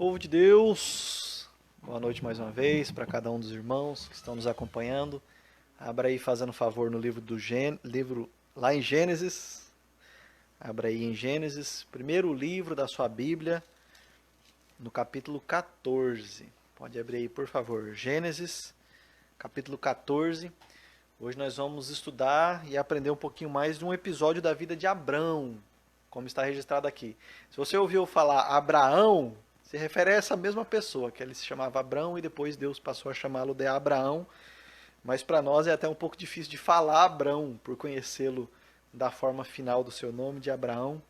Povo de Deus, boa noite mais uma vez para cada um dos irmãos que estão nos acompanhando. Abra aí fazendo favor no livro lá em Gênesis. Abra aí em Gênesis, primeiro livro da sua Bíblia, no capítulo 14. Pode abrir aí, por favor. Gênesis, capítulo 14. Hoje nós vamos estudar e aprender um pouquinho mais de um episódio da vida de Abrão, como está registrado aqui. Se você ouviu falar Abraão, se refere a essa mesma pessoa, que ele se chamava Abrão e depois Deus passou a chamá-lo de Abraão. Mas para nós é até um pouco difícil de falar Abrão, por conhecê-lo da forma final do seu nome, de Abraão.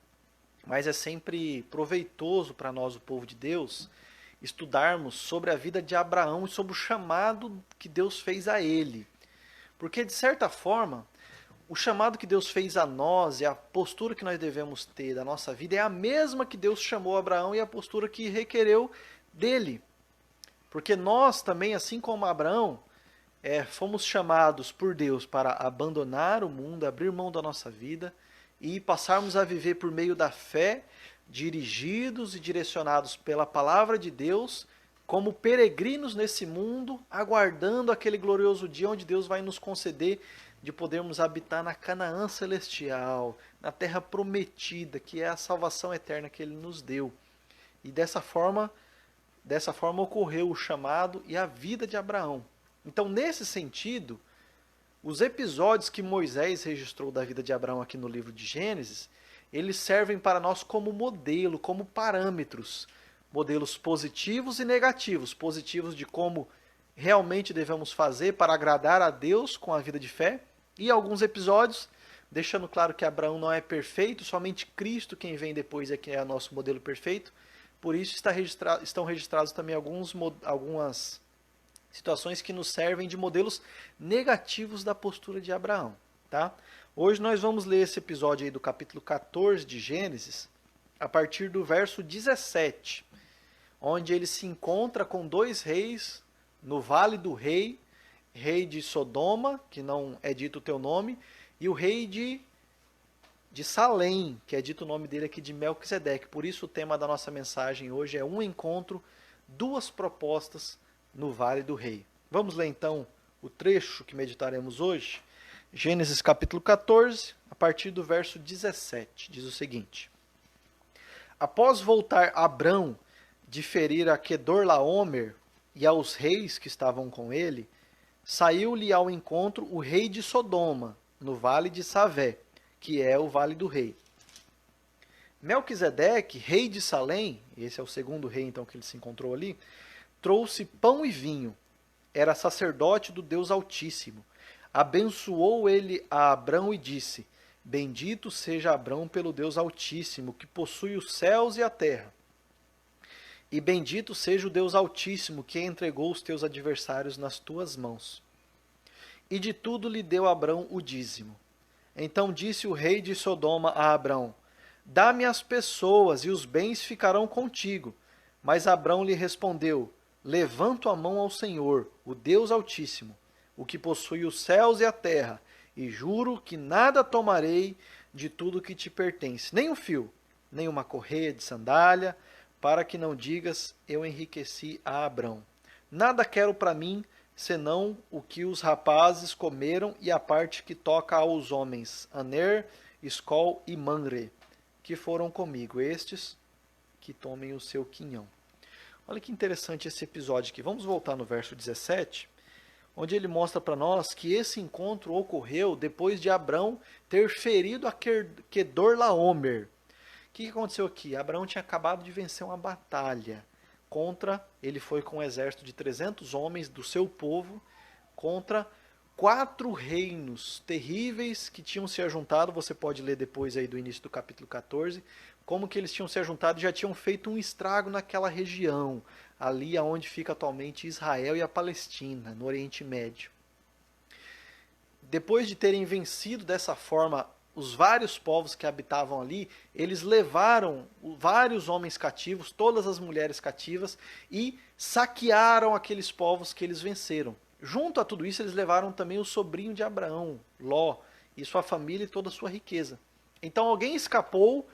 Mas é sempre proveitoso para nós, o povo de Deus, estudarmos sobre a vida de Abraão e sobre o chamado que Deus fez a ele. Porque, de certa forma, o chamado que Deus fez a nós e a postura que nós devemos ter da nossa vida é a mesma que Deus chamou Abraão e a postura que requereu dele. Porque nós também, assim como Abraão, fomos chamados por Deus para abandonar o mundo, abrir mão da nossa vida e passarmos a viver por meio da fé, dirigidos e direcionados pela palavra de Deus, como peregrinos nesse mundo, aguardando aquele glorioso dia onde Deus vai nos conceder de podermos habitar na Canaã celestial, na terra prometida, que é a salvação eterna que Ele nos deu. E dessa forma ocorreu o chamado e a vida de Abraão. Então, nesse sentido, os episódios que Moisés registrou da vida de Abraão aqui no livro de Gênesis, eles servem para nós como modelo, como parâmetros, modelos positivos e negativos. Positivos de como realmente devemos fazer para agradar a Deus com a vida de fé, e alguns episódios deixando claro que Abraão não é perfeito, somente Cristo quem vem depois é que é o nosso modelo perfeito. Por isso estão registrados também algumas situações que nos servem de modelos negativos da postura de Abraão. Tá? Hoje nós vamos ler esse episódio aí do capítulo 14 de Gênesis, a partir do verso 17, onde ele se encontra com dois reis no Vale do Rei, rei de Sodoma, que não é dito o teu nome, e o rei de Salém, que é dito o nome dele aqui de Melquisedeque. Por isso o tema da nossa mensagem hoje é um encontro, duas propostas no Vale do Rei. Vamos ler então o trecho que meditaremos hoje. Gênesis capítulo 14, a partir do verso 17, diz o seguinte: Após voltar Abrão de ferir a Quedorlaomer e aos reis que estavam com ele, saiu-lhe ao encontro o rei de Sodoma, no vale de Savé, que é o Vale do Rei. Melquisedeque, rei de Salém, esse é o segundo rei então que ele se encontrou ali, trouxe pão e vinho. Era sacerdote do Deus Altíssimo. Abençoou ele a Abrão e disse: Bendito seja Abrão pelo Deus Altíssimo, que possui os céus e a terra. E bendito seja o Deus Altíssimo, que entregou os teus adversários nas tuas mãos. E de tudo lhe deu Abrão o dízimo. Então disse o rei de Sodoma a Abrão: Dá-me as pessoas, e os bens ficarão contigo. Mas Abrão lhe respondeu: Levanto a mão ao Senhor, o Deus Altíssimo, o que possui os céus e a terra, e juro que nada tomarei de tudo que te pertence, nem um fio, nem uma correia de sandália, para que não digas, eu enriqueci a Abrão. Nada quero para mim, senão o que os rapazes comeram e a parte que toca aos homens, Aner, Escol e Manre, que foram comigo, estes que tomem o seu quinhão. Olha que interessante esse episódio aqui. Vamos voltar no verso 17, onde ele mostra para nós que esse encontro ocorreu depois de Abrão ter ferido a Quedorlaomer. O que aconteceu aqui? Abraão tinha acabado de vencer uma batalha ele foi com um exército de 300 homens do seu povo, contra 4 reinos terríveis que tinham se ajuntado. Você pode ler depois aí do início do capítulo 14, como que eles tinham se ajuntado e já tinham feito um estrago naquela região, ali onde fica atualmente Israel e a Palestina, no Oriente Médio. Depois de terem vencido dessa forma os vários povos que habitavam ali, eles levaram vários homens cativos, todas as mulheres cativas, e saquearam aqueles povos que eles venceram. Junto a tudo isso, eles levaram também o sobrinho de Abraão, Ló, e sua família e toda a sua riqueza. Então alguém escapou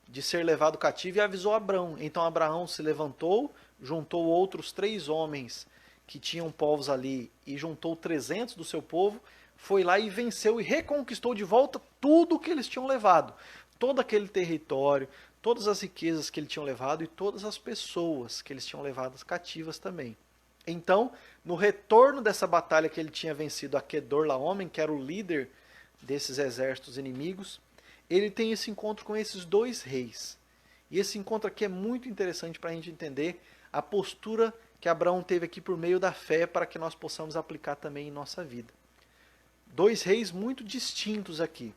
de ser levado cativo e avisou Abrão. Então Abraão se levantou, juntou outros 3 homens que tinham povos ali e juntou 300 do seu povo, foi lá e venceu e reconquistou de volta tudo que eles tinham levado. Todo aquele território, todas as riquezas que eles tinham levado e todas as pessoas que eles tinham levado cativas também. Então, no retorno dessa batalha que ele tinha vencido a Kedorlaomer, que era o líder desses exércitos inimigos, ele tem esse encontro com esses 2 reis. E esse encontro aqui é muito interessante para a gente entender a postura que Abraão teve aqui por meio da fé para que nós possamos aplicar também em nossa vida. 2 reis muito distintos aqui.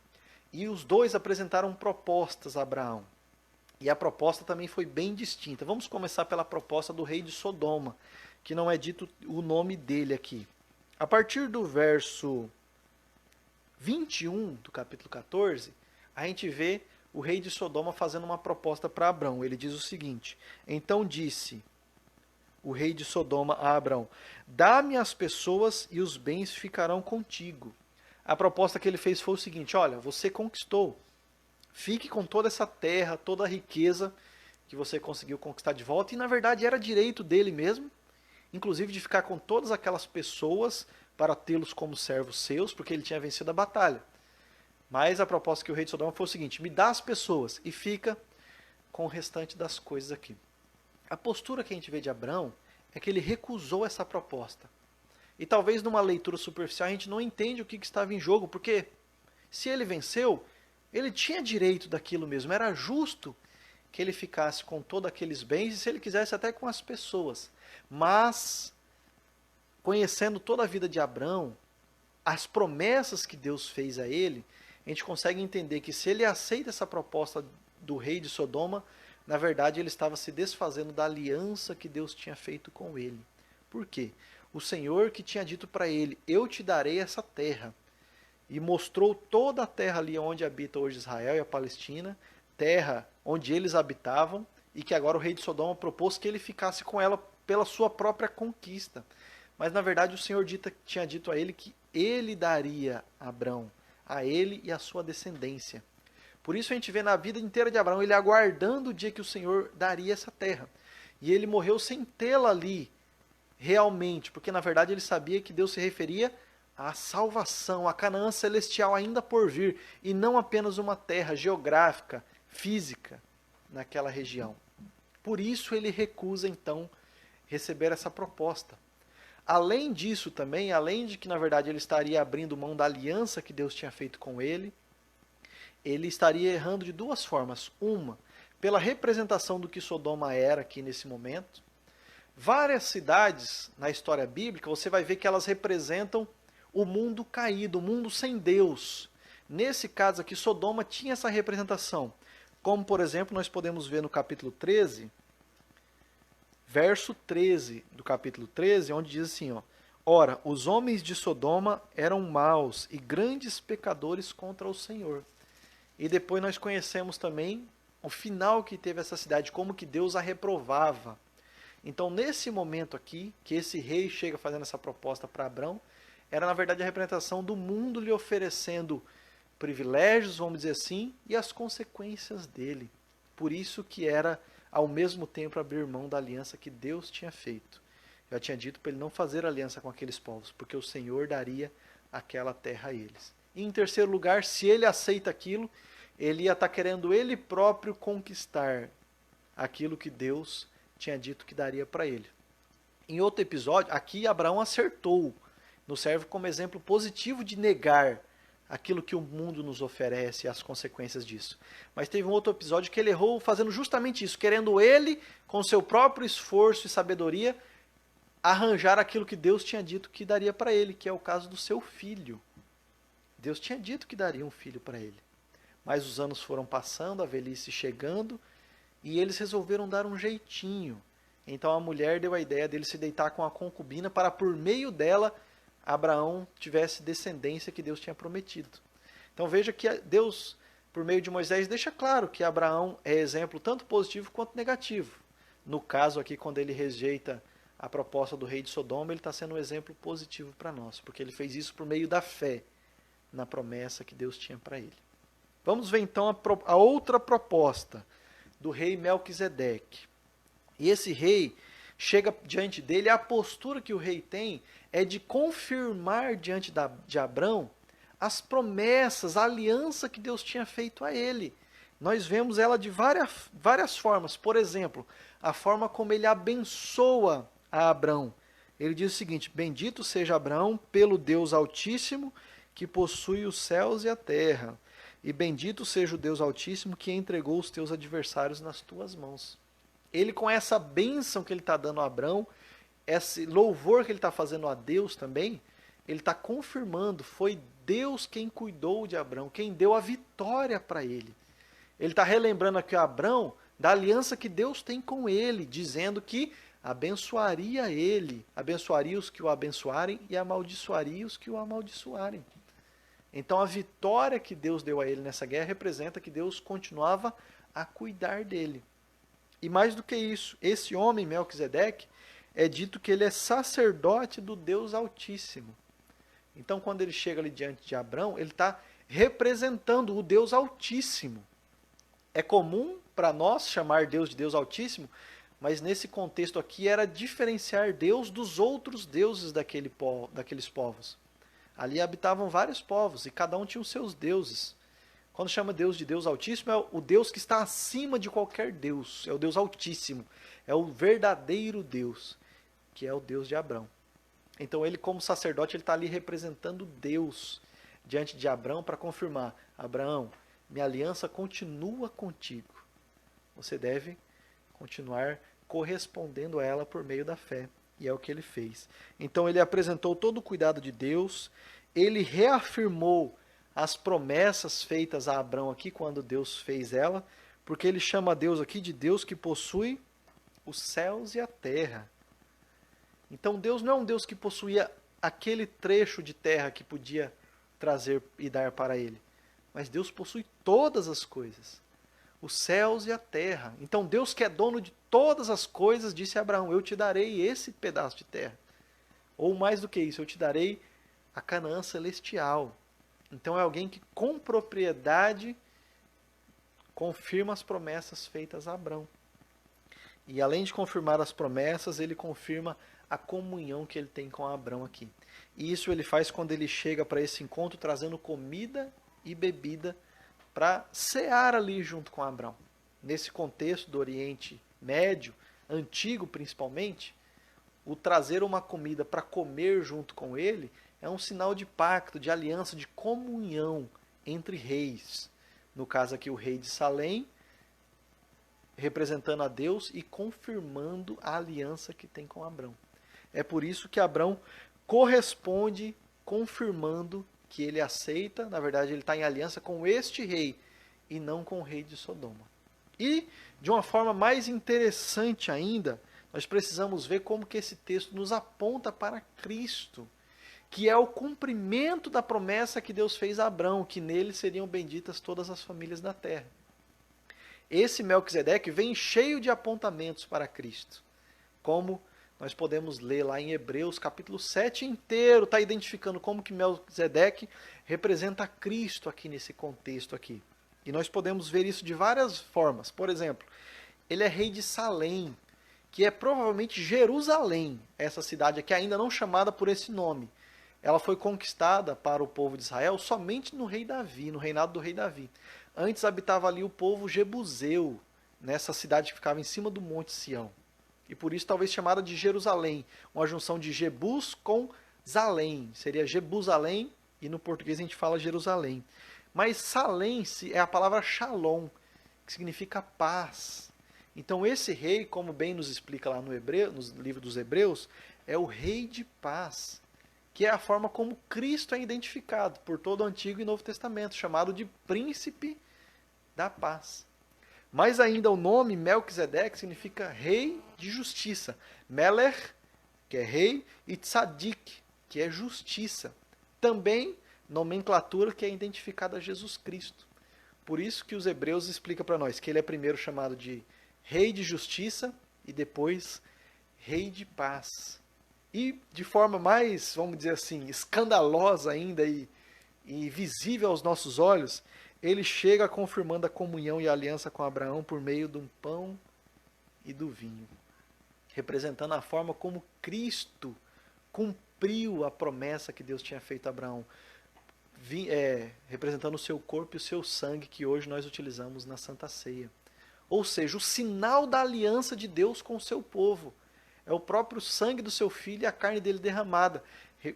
E os 2 apresentaram propostas a Abraão. E a proposta também foi bem distinta. Vamos começar pela proposta do rei de Sodoma, que não é dito o nome dele aqui. A partir do verso 21 do capítulo 14, a gente vê o rei de Sodoma fazendo uma proposta para Abrão. Ele diz o seguinte: então disse o rei de Sodoma a Abrão: dá-me as pessoas e os bens ficarão contigo. A proposta que ele fez foi o seguinte: olha, você conquistou, fique com toda essa terra, toda a riqueza que você conseguiu conquistar de volta, e na verdade era direito dele mesmo, inclusive de ficar com todas aquelas pessoas para tê-los como servos seus, porque ele tinha vencido a batalha. Mas a proposta que o rei de Sodoma foi o seguinte: me dá as pessoas e fica com o restante das coisas aqui. A postura que a gente vê de Abrão é que ele recusou essa proposta. E talvez numa leitura superficial a gente não entende o que estava em jogo, porque se ele venceu, ele tinha direito daquilo mesmo, era justo que ele ficasse com todos aqueles bens, e se ele quisesse até com as pessoas. Mas, conhecendo toda a vida de Abrão, as promessas que Deus fez a ele, a gente consegue entender que se ele aceita essa proposta do rei de Sodoma, na verdade ele estava se desfazendo da aliança que Deus tinha feito com ele. Por quê? O Senhor que tinha dito para ele: eu te darei essa terra, e mostrou toda a terra ali onde habita hoje Israel e a Palestina, terra onde eles habitavam, e que agora o rei de Sodoma propôs que ele ficasse com ela pela sua própria conquista. Mas na verdade o Senhor tinha dito a ele que ele daria a Abrão, a ele e a sua descendência. Por isso a gente vê na vida inteira de Abraão ele aguardando o dia que o Senhor daria essa terra. E ele morreu sem tê-la ali realmente, porque na verdade ele sabia que Deus se referia à salvação, à Canaã celestial ainda por vir, e não apenas uma terra geográfica, física, naquela região. Por isso ele recusa então receber essa proposta. Além disso também, além de que na verdade ele estaria abrindo mão da aliança que Deus tinha feito com ele estaria errando de 2 formas. Uma, pela representação do que Sodoma era aqui nesse momento. Várias cidades na história bíblica, você vai ver que elas representam o mundo caído, o mundo sem Deus. Nesse caso aqui, Sodoma tinha essa representação. Como, por exemplo, nós podemos ver no capítulo 13, verso 13 do capítulo 13, onde diz assim, ó: ora, os homens de Sodoma eram maus e grandes pecadores contra o Senhor. E depois nós conhecemos também o final que teve essa cidade, como que Deus a reprovava. Então, nesse momento aqui, que esse rei chega fazendo essa proposta para Abrão, era na verdade a representação do mundo lhe oferecendo privilégios, vamos dizer assim, e as consequências dele. Por isso que era, ao mesmo tempo, abrir mão da aliança que Deus tinha feito. Já tinha dito para ele não fazer aliança com aqueles povos, porque o Senhor daria aquela terra a eles. E em terceiro lugar, se ele aceita aquilo, ele ia estar querendo ele próprio conquistar aquilo que Deus tinha dito que daria para ele. Em outro episódio, aqui Abraão acertou, nos serve como exemplo positivo de negar aquilo que o mundo nos oferece e as consequências disso. Mas teve um outro episódio que ele errou fazendo justamente isso, querendo ele, com seu próprio esforço e sabedoria, arranjar aquilo que Deus tinha dito que daria para ele, que é o caso do seu filho. Deus tinha dito que daria um filho para ele. Mas os anos foram passando, a velhice chegando, e eles resolveram dar um jeitinho. Então a mulher deu a ideia dele se deitar com a concubina para, por meio dela, Abraão tivesse descendência que Deus tinha prometido. Então veja que Deus, por meio de Moisés, deixa claro que Abraão é exemplo tanto positivo quanto negativo. No caso aqui, quando ele rejeita a proposta do rei de Sodoma, ele está sendo um exemplo positivo para nós, porque ele fez isso por meio da fé na promessa que Deus tinha para ele. Vamos ver então a outra proposta. do rei Melquisedeque. E esse rei chega diante dele, a postura que o rei tem é de confirmar diante de Abrão as promessas, a aliança que Deus tinha feito a ele. Nós vemos ela de várias formas. Por exemplo, a forma como ele abençoa a Abrão. Ele diz o seguinte: bendito seja Abrão pelo Deus Altíssimo, que possui os céus e a terra. E bendito seja o Deus Altíssimo, que entregou os teus adversários nas tuas mãos. Ele, com essa bênção que ele está dando a Abrão, esse louvor que ele está fazendo a Deus também, ele está confirmando, foi Deus quem cuidou de Abrão, quem deu a vitória para ele. Ele está relembrando aqui a Abrão da aliança que Deus tem com ele, dizendo que abençoaria ele, abençoaria os que o abençoarem e amaldiçoaria os que o amaldiçoarem. Então a vitória que Deus deu a ele nessa guerra representa que Deus continuava a cuidar dele. E mais do que isso, esse homem, Melquisedeque, é dito que ele é sacerdote do Deus Altíssimo. Então quando ele chega ali diante de Abrão, ele está representando o Deus Altíssimo. É comum para nós chamar Deus de Deus Altíssimo, mas nesse contexto aqui era diferenciar Deus dos outros deuses daqueles povos. Ali habitavam vários povos e cada um tinha os seus deuses. Quando chama Deus de Deus Altíssimo, é o Deus que está acima de qualquer Deus. É o Deus Altíssimo. É o verdadeiro Deus, que é o Deus de Abrão. Então ele, como sacerdote, ele está ali representando Deus diante de Abrão para confirmar: Abraão, minha aliança continua contigo. Você deve continuar correspondendo a ela por meio da fé. E é o que ele fez. Então ele apresentou todo o cuidado de Deus, ele reafirmou as promessas feitas a Abrão aqui, quando Deus fez ela, porque ele chama Deus aqui de Deus que possui os céus e a terra. Então Deus não é um Deus que possuía aquele trecho de terra que podia trazer e dar para ele, mas Deus possui todas as coisas, os céus e a terra. Então Deus, que é dono de todas as coisas, disse a Abraão: eu te darei esse pedaço de terra. Ou mais do que isso, eu te darei a Canaã celestial. Então é alguém que com propriedade confirma as promessas feitas a Abrão. E além de confirmar as promessas, ele confirma a comunhão que ele tem com Abrão aqui. E isso ele faz quando ele chega para esse encontro trazendo comida e bebida para cear ali junto com Abrão. Nesse contexto do Oriente Médio, antigo principalmente, o trazer uma comida para comer junto com ele é um sinal de pacto, de aliança, de comunhão entre reis. No caso aqui, o rei de Salém, representando a Deus e confirmando a aliança que tem com Abrão. É por isso que Abrão corresponde confirmando que ele aceita, na verdade ele está em aliança com este rei e não com o rei de Sodoma. E, de uma forma mais interessante ainda, nós precisamos ver como que esse texto nos aponta para Cristo, que é o cumprimento da promessa que Deus fez a Abrão, que nele seriam benditas todas as famílias da terra. Esse Melquisedeque vem cheio de apontamentos para Cristo, como nós podemos ler lá em Hebreus, capítulo 7 inteiro, está identificando como que Melquisedeque representa Cristo aqui nesse contexto aqui. E nós podemos ver isso de várias formas. Por exemplo, ele é rei de Salém, que é provavelmente Jerusalém, essa cidade aqui ainda não chamada por esse nome. Ela foi conquistada para o povo de Israel somente no rei Davi, no reinado do rei Davi. Antes habitava ali o povo jebuseu, nessa cidade que ficava em cima do monte Sião. E por isso talvez chamada de Jerusalém, uma junção de Jebus com Zalém. Seria Jebusalém e no português a gente fala Jerusalém. Mas Salém é a palavra Shalom, que significa paz. Então esse rei, como bem nos explica lá no livro dos Hebreus, é o rei de paz, que é a forma como Cristo é identificado por todo o Antigo e Novo Testamento, chamado de príncipe da paz. Mais ainda, o nome Melquisedeque significa rei de justiça. Melech, que é rei, e Tzadik, que é justiça. Também nomenclatura que é identificada a Jesus Cristo. Por isso que os Hebreus explicam para nós que ele é primeiro chamado de rei de justiça e depois rei de paz. E de forma mais, vamos dizer assim, escandalosa ainda e visível aos nossos olhos, ele chega confirmando a comunhão e a aliança com Abraão por meio do pão e do vinho, representando a forma como Cristo cumpriu a promessa que Deus tinha feito a Abraão, representando o seu corpo e o seu sangue que hoje nós utilizamos na Santa Ceia. Ou seja, o sinal da aliança de Deus com o seu povo. É o próprio sangue do seu filho e a carne dele derramada,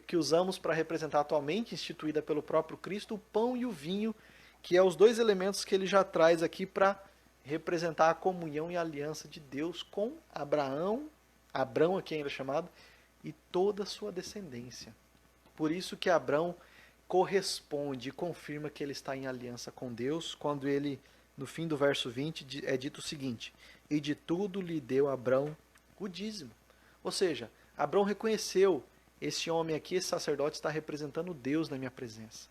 que usamos para representar atualmente, instituída pelo próprio Cristo, o pão e o vinho, que é os dois elementos que ele já traz aqui para representar a comunhão e a aliança de Deus com Abraão aqui ainda chamado, e toda a sua descendência. Por isso que Abraão corresponde e confirma que ele está em aliança com Deus, quando ele, no fim do verso 20, é dito o seguinte: e de tudo lhe deu Abraão o dízimo. Ou seja, Abraão reconheceu, esse homem aqui, esse sacerdote, está representando Deus na minha presença.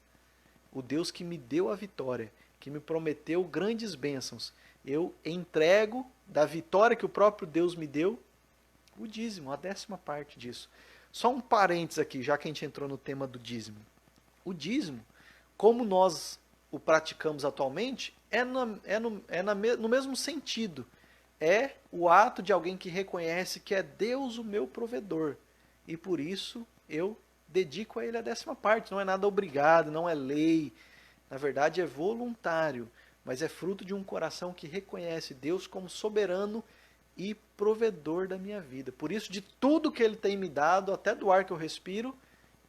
O Deus que me deu a vitória, que me prometeu grandes bênçãos. Eu entrego da vitória que o próprio Deus me deu, o dízimo, a 10ª parte disso. Só um parênteses aqui, já que a gente entrou no tema do dízimo. O dízimo, como nós o praticamos atualmente, no mesmo sentido. É o ato de alguém que reconhece que é Deus o meu provedor. E por isso eu dedico a ele a 10ª parte. Não é nada obrigado, não é lei. Na verdade é voluntário, mas é fruto de um coração que reconhece Deus como soberano e provedor da minha vida. Por isso, de tudo que ele tem me dado, até do ar que eu respiro,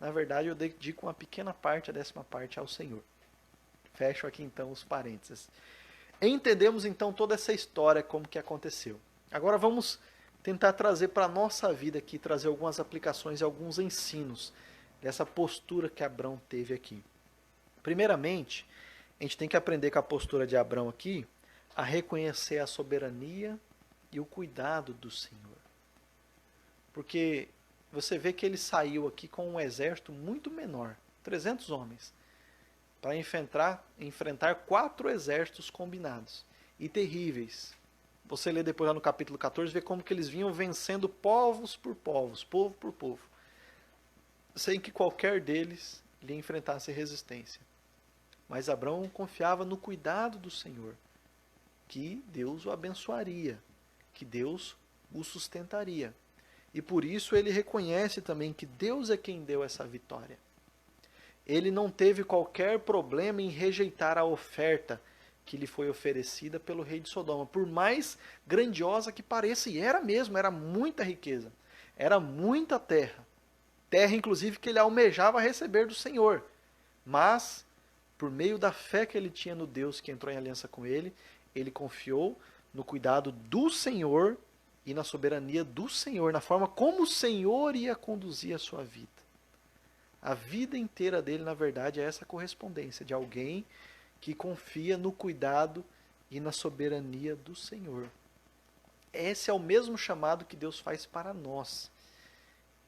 na verdade eu dedico uma pequena parte, a 10ª parte, ao Senhor. Fecho aqui então os parênteses. Entendemos então toda essa história, como que aconteceu. Agora vamos tentar trazer para a nossa vida aqui, trazer algumas aplicações e alguns ensinos dessa postura que Abraão teve aqui. Primeiramente, a gente tem que aprender com a postura de Abraão aqui, a reconhecer a soberania e o cuidado do Senhor. Porque você vê que ele saiu aqui com um exército muito menor, 300 homens, para enfrentar 4 exércitos combinados e terríveis. Você lê depois lá no capítulo 14, vê como que eles vinham vencendo povos por povos, povo por povo, sem que qualquer deles lhe enfrentasse resistência. Mas Abraão confiava no cuidado do Senhor, que Deus o abençoaria, que Deus o sustentaria. E por isso ele reconhece também que Deus é quem deu essa vitória. Ele não teve qualquer problema em rejeitar a oferta que lhe foi oferecida pelo rei de Sodoma, por mais grandiosa que pareça, e era mesmo, era muita riqueza, era muita terra, terra inclusive que ele almejava receber do Senhor, mas por meio da fé que ele tinha no Deus que entrou em aliança com ele, ele confiou no cuidado do Senhor e na soberania do Senhor, na forma como o Senhor ia conduzir a sua vida. A vida inteira dele, na verdade, é essa correspondência de alguém que confia no cuidado e na soberania do Senhor. Esse é o mesmo chamado que Deus faz para nós.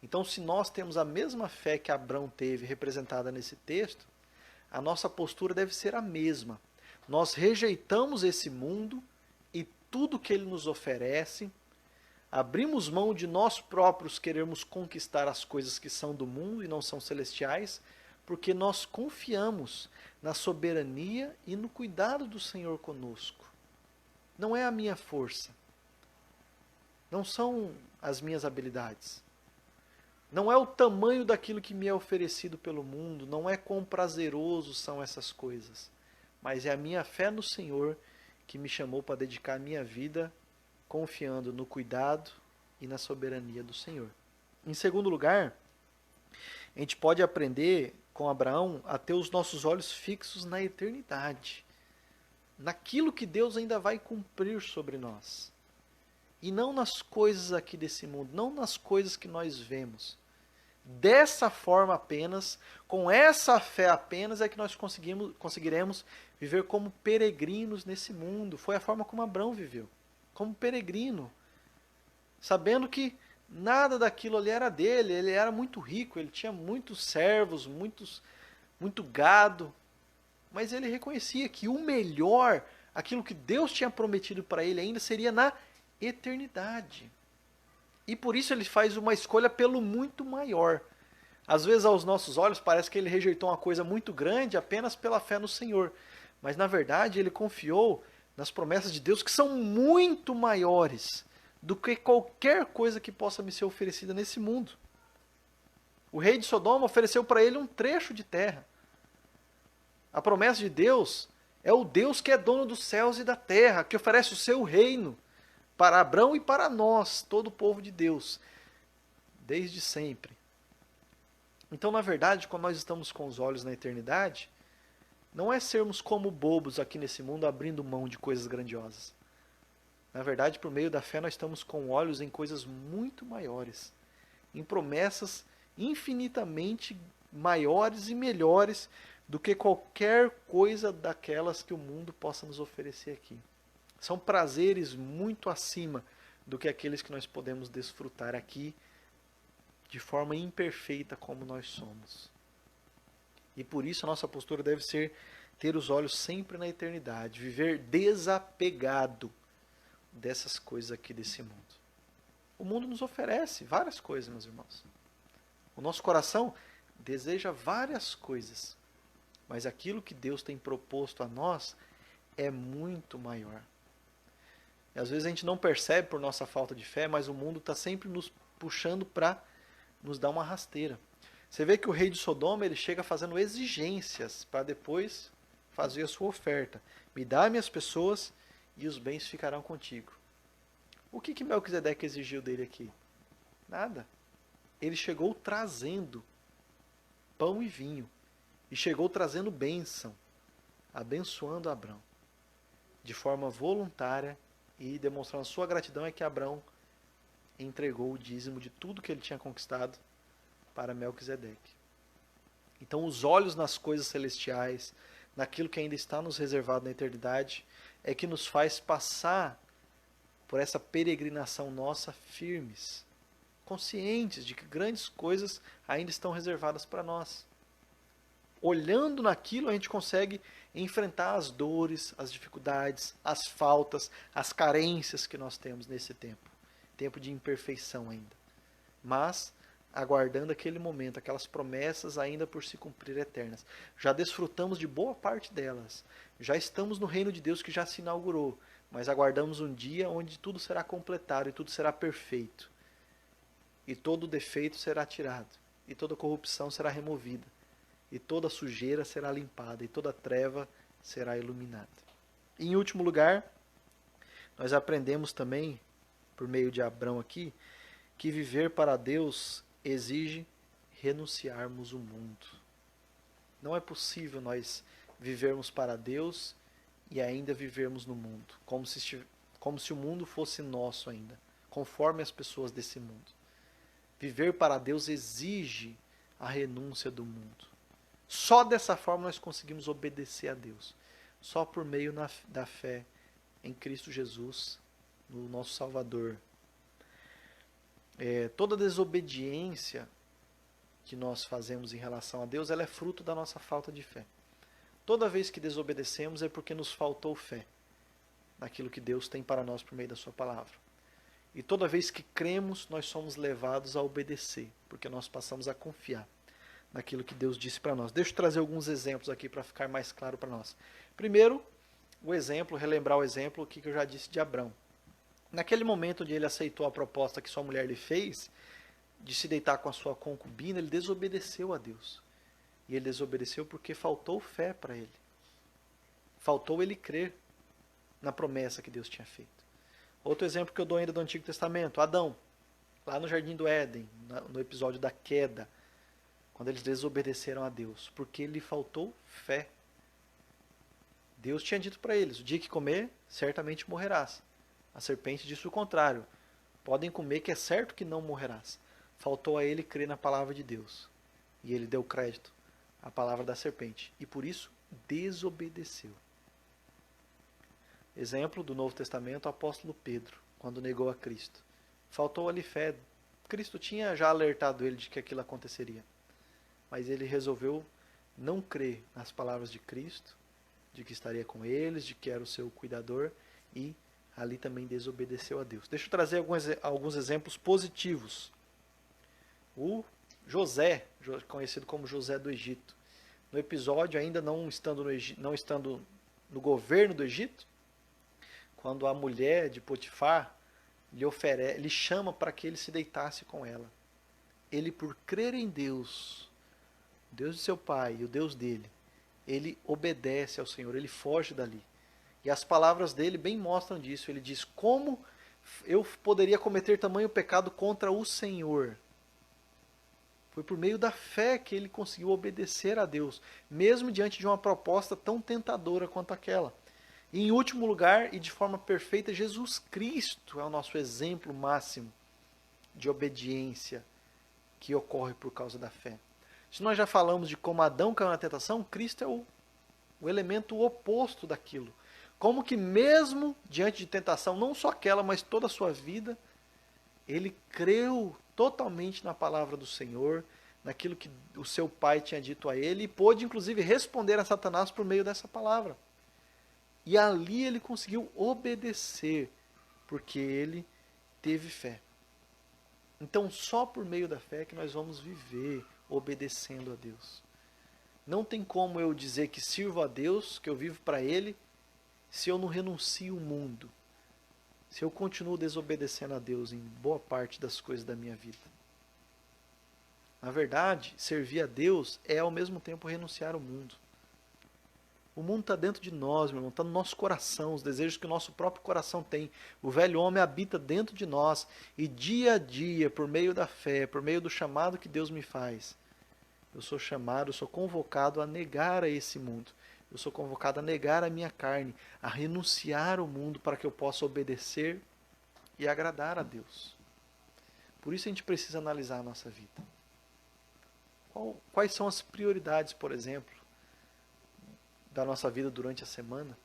Então, se nós temos a mesma fé que Abraão teve, representada nesse texto, a nossa postura deve ser a mesma. Nós rejeitamos esse mundo e tudo que ele nos oferece, abrimos mão de nós próprios querermos conquistar as coisas que são do mundo e não são celestiais, porque nós confiamos na soberania e no cuidado do Senhor conosco. Não é a minha força, não são as minhas habilidades, não é o tamanho daquilo que me é oferecido pelo mundo, não é quão prazeroso são essas coisas, mas é a minha fé no Senhor que me chamou para dedicar a minha vida confiando no cuidado e na soberania do Senhor. Em segundo lugar, a gente pode aprender com Abraão a ter os nossos olhos fixos na eternidade, naquilo que Deus ainda vai cumprir sobre nós, e não nas coisas aqui desse mundo, não nas coisas que nós vemos. Dessa forma apenas, com essa fé apenas, é que nós conseguiremos viver como peregrinos nesse mundo. Foi a forma como Abraão viveu, como peregrino, sabendo que nada daquilo ali era dele, ele era muito rico, ele tinha muitos servos, muito gado, mas ele reconhecia que o melhor, aquilo que Deus tinha prometido para ele ainda, seria na eternidade. E por isso ele faz uma escolha pelo muito maior. Às vezes aos nossos olhos parece que ele rejeitou uma coisa muito grande apenas pela fé no Senhor, mas na verdade ele confiou nas promessas de Deus que são muito maiores do que qualquer coisa que possa me ser oferecida nesse mundo. O rei de Sodoma ofereceu para ele um trecho de terra. A promessa de Deus é o Deus que é dono dos céus e da terra, que oferece o seu reino para Abrão e para nós, todo o povo de Deus, desde sempre. Então, na verdade, quando nós estamos com os olhos na eternidade, não é sermos como bobos aqui nesse mundo abrindo mão de coisas grandiosas. Na verdade, por meio da fé, nós estamos com olhos em coisas muito maiores, em promessas infinitamente maiores e melhores do que qualquer coisa daquelas que o mundo possa nos oferecer aqui. São prazeres muito acima do que aqueles que nós podemos desfrutar aqui de forma imperfeita como nós somos. E por isso a nossa postura deve ser ter os olhos sempre na eternidade, viver desapegado dessas coisas aqui desse mundo. O mundo nos oferece várias coisas, meus irmãos. O nosso coração deseja várias coisas, mas aquilo que Deus tem proposto a nós é muito maior. E às vezes a gente não percebe por nossa falta de fé, mas o mundo está sempre nos puxando para nos dar uma rasteira. Você vê que o rei de Sodoma ele chega fazendo exigências para depois fazer a sua oferta. Me dá minhas pessoas e os bens ficarão contigo. O que Melquisedeque exigiu dele aqui? Nada. Ele chegou trazendo pão e vinho. E chegou trazendo bênção, abençoando Abrão. De forma voluntária e demonstrando sua gratidão é que Abrão entregou o dízimo de tudo que ele tinha conquistado para Melquisedeque. Então os olhos nas coisas celestiais, naquilo que ainda está nos reservado na eternidade, é que nos faz passar por essa peregrinação nossa firmes, conscientes de que grandes coisas ainda estão reservadas para nós. Olhando naquilo, a gente consegue enfrentar as dores, as dificuldades, as faltas, as carências que nós temos nesse tempo. Tempo de imperfeição ainda. Mas aguardando aquele momento, aquelas promessas ainda por se cumprir eternas. Já desfrutamos de boa parte delas. Já estamos no reino de Deus que já se inaugurou. Mas aguardamos um dia onde tudo será completado e tudo será perfeito. E todo defeito será tirado. E toda corrupção será removida. E toda sujeira será limpada. E toda treva será iluminada. E em último lugar, nós aprendemos também, por meio de Abrão aqui, que viver para Deus exige renunciarmos o mundo. Não é possível nós vivermos para Deus e ainda vivermos no mundo, como se o mundo fosse nosso ainda, conforme as pessoas desse mundo. Viver para Deus exige a renúncia do mundo. Só dessa forma nós conseguimos obedecer a Deus. Só por meio da fé em Cristo Jesus, no nosso Salvador. Toda desobediência que nós fazemos em relação a Deus, ela é fruto da nossa falta de fé. Toda vez que desobedecemos é porque nos faltou fé naquilo que Deus tem para nós por meio da sua palavra. E toda vez que cremos, nós somos levados a obedecer, porque nós passamos a confiar naquilo que Deus disse para nós. Deixa eu trazer alguns exemplos aqui para ficar mais claro para nós. Primeiro, relembrar o exemplo que eu já disse de Abrão. Naquele momento onde ele aceitou a proposta que sua mulher lhe fez, de se deitar com a sua concubina, ele desobedeceu a Deus. E ele desobedeceu porque faltou fé para ele. Faltou ele crer na promessa que Deus tinha feito. Outro exemplo que eu dou ainda do Antigo Testamento, Adão, lá no Jardim do Éden, no episódio da queda, quando eles desobedeceram a Deus, porque lhe faltou fé. Deus tinha dito para eles, o dia que comer, certamente morrerás. A serpente disse o contrário, podem comer que é certo que não morrerás. Faltou a ele crer na palavra de Deus. E ele deu crédito à palavra da serpente. E por isso desobedeceu. Exemplo do Novo Testamento, o apóstolo Pedro, quando negou a Cristo. Faltou-lhe fé. Cristo tinha já alertado ele de que aquilo aconteceria. Mas ele resolveu não crer nas palavras de Cristo, de que estaria com eles, de que era o seu cuidador, e ali também desobedeceu a Deus. Deixa eu trazer alguns exemplos positivos. O José, conhecido como José do Egito. No episódio, ainda não estando no governo do Egito, quando a mulher de Potifar lhe chama para que ele se deitasse com ela. Ele, por crer em Deus, o Deus de seu pai e o Deus dele, ele obedece ao Senhor, ele foge dali. E as palavras dele bem mostram disso. Ele diz: como eu poderia cometer tamanho pecado contra o Senhor? Foi por meio da fé que ele conseguiu obedecer a Deus, mesmo diante de uma proposta tão tentadora quanto aquela. E em último lugar, e de forma perfeita, Jesus Cristo é o nosso exemplo máximo de obediência que ocorre por causa da fé. Se nós já falamos de como Adão caiu na tentação, Cristo é o elemento oposto daquilo. Como que mesmo diante de tentação, não só aquela, mas toda a sua vida, ele creu totalmente na palavra do Senhor, naquilo que o seu pai tinha dito a ele, e pôde inclusive responder a Satanás por meio dessa palavra. E ali ele conseguiu obedecer, porque ele teve fé. Então, só por meio da fé que nós vamos viver obedecendo a Deus. Não tem como eu dizer que sirvo a Deus, que eu vivo para Ele, se eu não renuncio o mundo, se eu continuo desobedecendo a Deus em boa parte das coisas da minha vida. Na verdade, servir a Deus é ao mesmo tempo renunciar ao mundo. O mundo está dentro de nós, meu irmão, está no nosso coração, os desejos que o nosso próprio coração tem. O velho homem habita dentro de nós e dia a dia, por meio da fé, por meio do chamado que Deus me faz, eu sou chamado, eu sou convocado a negar a esse mundo. Eu sou convocado a negar a minha carne, a renunciar ao mundo para que eu possa obedecer e agradar a Deus. Por isso a gente precisa analisar a nossa vida. Quais são as prioridades, por exemplo, da nossa vida durante a semana?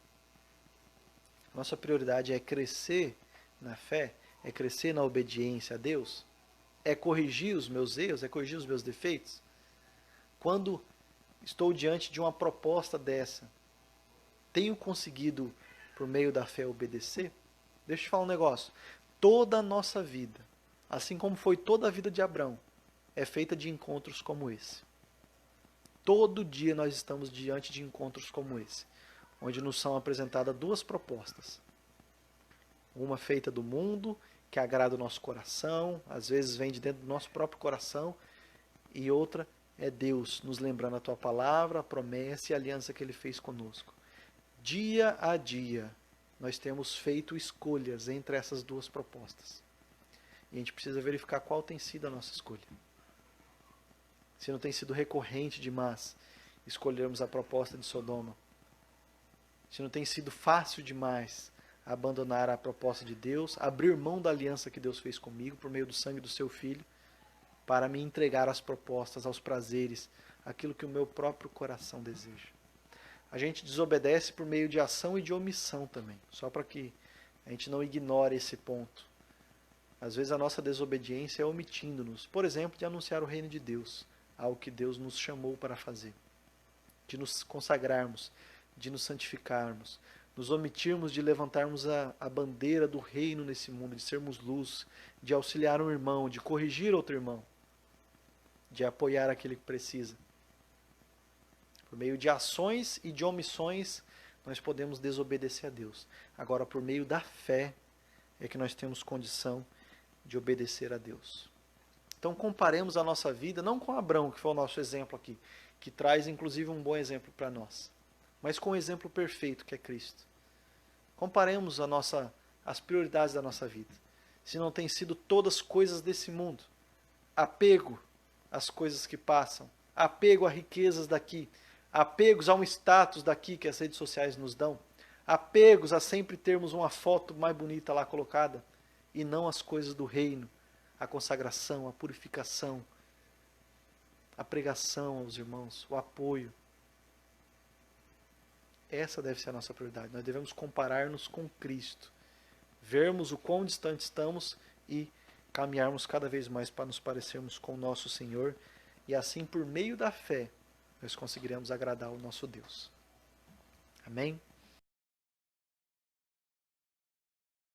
Nossa prioridade é crescer na fé, é crescer na obediência a Deus, é corrigir os meus erros, é corrigir os meus defeitos. Quando estou diante de uma proposta dessa, tenho conseguido, por meio da fé, obedecer? Deixa eu te falar um negócio. Toda a nossa vida, assim como foi toda a vida de Abrão, é feita de encontros como esse. Todo dia nós estamos diante de encontros como esse, onde nos são apresentadas duas propostas. Uma feita do mundo, que agrada o nosso coração, às vezes vem de dentro do nosso próprio coração, e outra é Deus nos lembrando a tua palavra, a promessa e a aliança que Ele fez conosco. Dia a dia, nós temos feito escolhas entre essas duas propostas. E a gente precisa verificar qual tem sido a nossa escolha. Se não tem sido recorrente demais escolhermos a proposta de Sodoma. Se não tem sido fácil demais abandonar a proposta de Deus, abrir mão da aliança que Deus fez comigo por meio do sangue do seu Filho, para me entregar às propostas, aos prazeres, aquilo que o meu próprio coração deseja. A gente desobedece por meio de ação e de omissão também, só para que a gente não ignore esse ponto. Às vezes a nossa desobediência é omitindo-nos, por exemplo, de anunciar o reino de Deus, algo que Deus nos chamou para fazer, de nos consagrarmos, de nos santificarmos, nos omitirmos de levantarmos a bandeira do reino nesse mundo, de sermos luz, de auxiliar um irmão, de corrigir outro irmão, de apoiar aquele que precisa. Por meio de ações e de omissões, nós podemos desobedecer a Deus. Agora, por meio da fé, é que nós temos condição de obedecer a Deus. Então, comparemos a nossa vida, não com Abrão, que foi o nosso exemplo aqui, que traz, inclusive, um bom exemplo para nós, mas com o exemplo perfeito, que é Cristo. Comparemos as prioridades da nossa vida. Se não tem sido todas coisas desse mundo, apego às coisas que passam, apego a riquezas daqui, apegos a um status daqui que as redes sociais nos dão, apegos a sempre termos uma foto mais bonita lá colocada, e não as coisas do reino, a consagração, a purificação, a pregação aos irmãos, o apoio. Essa deve ser a nossa prioridade. Nós devemos comparar-nos com Cristo, vermos o quão distante estamos e caminharmos cada vez mais para nos parecermos com o nosso Senhor, e assim, por meio da fé, nós conseguiremos agradar o nosso Deus. Amém?